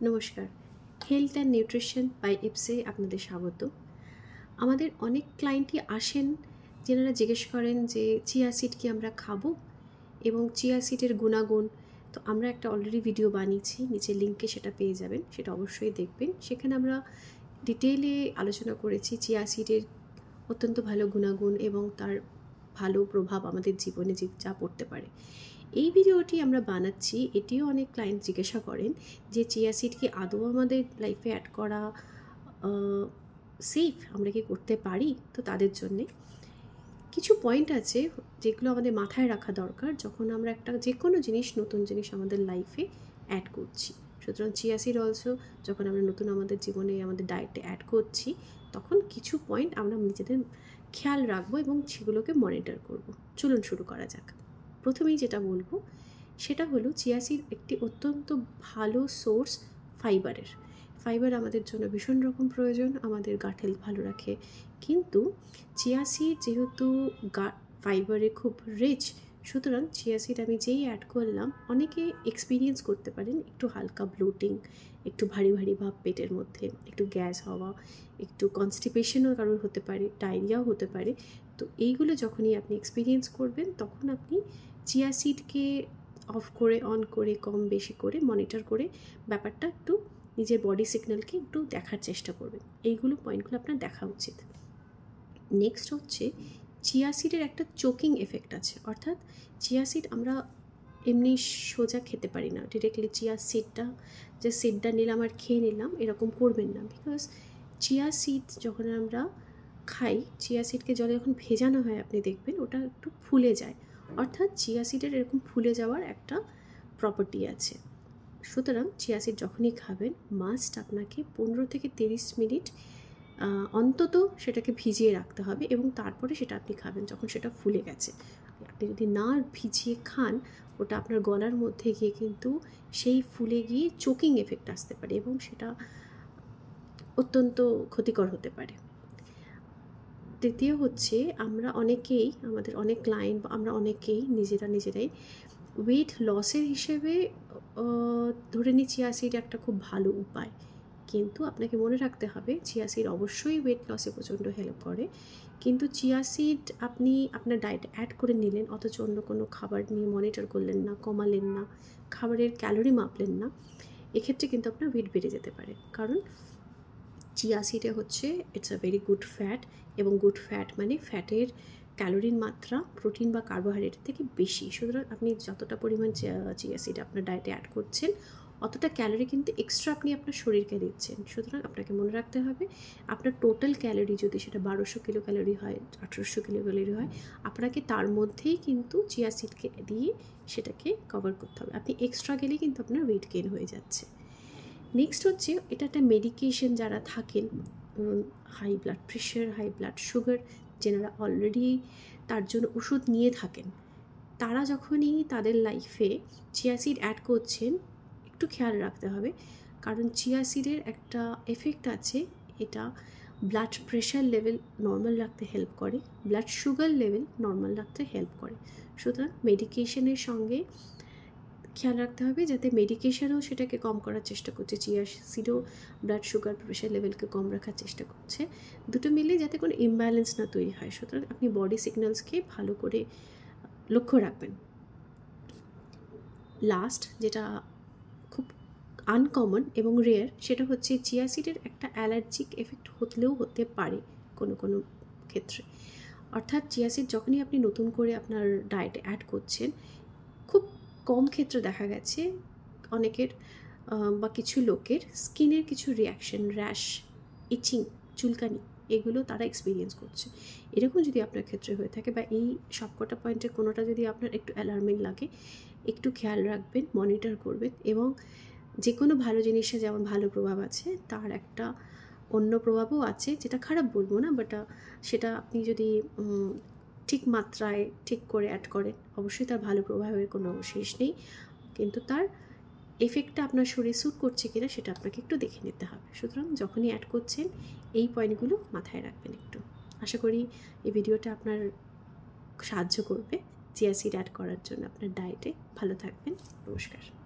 নমস্কার, health and nutrition by এপসে আপনাদের স্বাগত। আমাদের অনেক ক্লায়েন্টই আসেন যেনারা জিজ্ঞেস করেন যে চিয়া সিড কি আমরা খাবো এবং চিয়া সিডের গুণাগুণ। তো আমরা একটা অলরেডি ভিডিও বানিয়েছি, নিচের লিঙ্কে সেটা পেয়ে যাবেন, সেটা অবশ্যই দেখবেন। সেখানে আমরা ডিটেইলে আলোচনা করেছি চিয়া সিডের অত্যন্ত ভালো গুণাগুণ এবং তার ভালো প্রভাব আমাদের জীবনে যা পড়তে পারে। এই ভিডিওটি আমরা বানাচ্ছি, এটিও অনেক ক্লায়েন্ট জিজ্ঞাসা করেন যে চিয়া সিড কি আদৌ আমাদের লাইফে অ্যাড করা সেফ, আমরা কি করতে পারি? তো তাদের জন্যে কিছু পয়েন্ট আছে যেগুলো আমাদের মাথায় রাখা দরকার যখন আমরা একটা যে কোনো জিনিস, নতুন জিনিস আমাদের লাইফে অ্যাড করছি। সুতরাং চিয়া সিড অলসো যখন আমরা নতুন আমাদের জীবনে আমাদের ডায়েটে অ্যাড করছি, তখন কিছু পয়েন্ট আমরা নিজেদের খেয়াল রাখবো এবং সেগুলোকে মনিটর করব। চলুন শুরু করা যাক। প্রথমেই যেটা বলবো সেটা হলো চিয়া সিড একটি অত্যন্ত ভালো সোর্স ফাইবারের। ফাইবার আমাদের জন্য ভীষণ রকম প্রয়োজন, আমাদের গাট হেলথ ভালো রাখে। কিন্তু চিয়া সিড যেহেতু ফাইবারে খুব রিচ, সুতরাং চিয়া সিড আমি যেই অ্যাড করলাম, অনেকে এক্সপিরিয়েন্স করতে পারেন একটু হালকা ব্লোটিং, একটু ভারী ভারী ভাব পেটের মধ্যে, একটু গ্যাস হওয়া, একটু কনস্টিপেশনও কারোর হতে পারে, ডায়রিয়াও হতে পারে। তো এইগুলো যখনই আপনি এক্সপিরিয়েন্স করবেন, তখন আপনি চিয়া সিডকে অফ করে অন করে কম বেশি করে মনিটর করে ব্যাপারটা একটু নিজের বডি সিগন্যালকে একটু দেখার চেষ্টা করবেন। এইগুলো পয়েন্টগুলো আপনার দেখা উচিত। নেক্সট হচ্ছে চিয়া সিডের একটা চোকিং এফেক্ট আছে, অর্থাৎ চিয়া সিড আমরা এমনি সোজা খেতে পারি না। ডিরেক্টলি চিয়া সিডটা নিলাম আর খেয়ে নিলাম, এরকম করবেন না। বিকজ চিয়া সিড যখন আমরা খাই, চিয়া সিডকে জলে যখন ভেজানো হয়, আপনি দেখবেন ওটা একটু ফুলে যায়। অর্থাৎ চিয়া সিডের এরকম ফুলে যাওয়ার একটা প্রপার্টি আছে। সুতরাং চিয়া সিড যখনই খাবেন, মাস্ট আপনাকে 15 থেকে 30 মিনিট অন্তত সেটাকে ভিজিয়ে রাখতে হবে এবং তারপরে সেটা আপনি খাবেন যখন সেটা ফুলে গেছে। আপনি যদি না ভিজিয়ে খান, ওটা আপনার গলার মধ্যে গিয়ে কিন্তু সেই ফুলে গিয়ে চোকিং এফেক্ট আসতে পারে এবং সেটা অত্যন্ত ক্ষতিকর হতে পারে। তৃতীয় হচ্ছে আমাদের অনেক ক্লায়েন্ট বা আমরা অনেকেই নিজেরাই ওয়েট লসের হিসেবে ধরে নিই চিয়া সিড একটা খুব ভালো উপায়। কিন্তু আপনাকে মনে রাখতে হবে চিয়া সিড অবশ্যই ওয়েট লসে প্রচণ্ড হেল্প করে, কিন্তু চিয়া সিড আপনি আপনার ডায়েটে অ্যাড করে নিলেন অথচ অন্য কোনো খাবার নিয়ে মনিটর করলেন না, কমালেন না, খাবারের ক্যালোরি মাপলেন না, এক্ষেত্রে কিন্তু আপনার ওয়েট বেড়ে যেতে পারে। কারণ চিয়া সিডে হচ্ছে it's a very good fat, এবং গুড ফ্যাট মানে ফ্যাটের ক্যালোরির মাত্রা প্রোটিন বা কার্বোহাইড্রেটের থেকে বেশি। সুতরাং আপনি যতটা পরিমাণ চিয়া সিড আপনার ডায়েটে অ্যাড করছেন, অতটা ক্যালোরি কিন্তু এক্সট্রা আপনি আপনার শরীরকে দিচ্ছেন। সুতরাং আপনাকে মনে রাখতে হবে আপনার টোটাল ক্যালোরি যদি সেটা 1200 কিলো ক্যালোরি হয়, 1800 কিলো ক্যালোরি হয়, আপনাকে তার মধ্যেই কিন্তু চিয়া সিডকে দিয়ে সেটাকে কভার করতে হবে। আপনি এক্সট্রা গেলেই কিন্তু আপনার ওয়েট গেইন হয়ে যাচ্ছে। নেক্সট হচ্ছে এটা একটা মেডিকেশন। যারা থাকেন high blood pressure, high blood sugar, যেনারা অলরেডি তার জন্য ওষুধ নিয়ে থাকেন, তারা যখনই তাদের লাইফে চিয়া সিড অ্যাড করছেন, একটু খেয়াল রাখতে হবে। কারণ চিয়া সিডের একটা এফেক্ট আছে, এটা ব্লাড প্রেশার লেভেল নর্মাল রাখতে হেল্প করে, ব্লাড সুগার লেভেল নর্মাল রাখতে হেল্প করে। সুতরাং মেডিকেশনের সঙ্গে খেয়াল রাখতে হবে যাতে মেডিকেশনও সেটাকে কম করার চেষ্টা করছে, চিয়া সিডও ব্লাড সুগার প্রেশার লেভেলকে কম রাখার চেষ্টা করছে, দুটো মিলে যাতে কোনো ইমব্যালেন্স না তৈরি হয়। সুতরাং আপনি বডি সিগন্যালসকে ভালো করে লক্ষ্য রাখবেন। লাস্ট যেটা খুব আনকমন এবং রেয়ার, সেটা হচ্ছে চিয়া সিডের একটা অ্যালার্জিক এফেক্ট হতে পারে কোনো কোনো ক্ষেত্রে। অর্থাৎ চিয়া সিড যখনই আপনি নতুন করে আপনার ডায়েটে অ্যাড করছেন, খুব কম ক্ষেত্রে দেখা গেছে অনেকের বা কিছু লোকের স্কিনের কিছু রিয়াকশন, র্যাশ, ইচিং, চুলকানি, এগুলো তারা এক্সপিরিয়েন্স করছে। এরকম যদি আপনার ক্ষেত্রে হয়ে থাকে বা এই সবকটা পয়েন্টের কোনোটা যদি আপনার একটু অ্যালার্মিং লাগে, একটু খেয়াল রাখবেন, মনিটর করবেন। এবং যে কোনো ভালো জিনিসে যেমন ভালো প্রভাব আছে, তার একটা অন্য প্রভাবও আছে, যেটা খারাপ বলবো না, বাট সেটা আপনি যদি ঠিক মাত্রায় ঠিক করে অ্যাড করেন, অবশ্যই তার ভালো প্রভাবের কোনো শেষ নেই, কিন্তু তার এফেক্টটা আপনার শরীরে স্যুট করছে কিনা সেটা আপনাকে একটু দেখে নিতে হবে। সুতরাং যখনই অ্যাড করছেন এই পয়েন্টগুলো মাথায় রাখবেন একটু। আশা করি এই ভিডিওটা আপনার সাহায্য করবে চিয়া সিড অ্যাড করার জন্য আপনার ডায়েটে। ভালো থাকবেন, নমস্কার।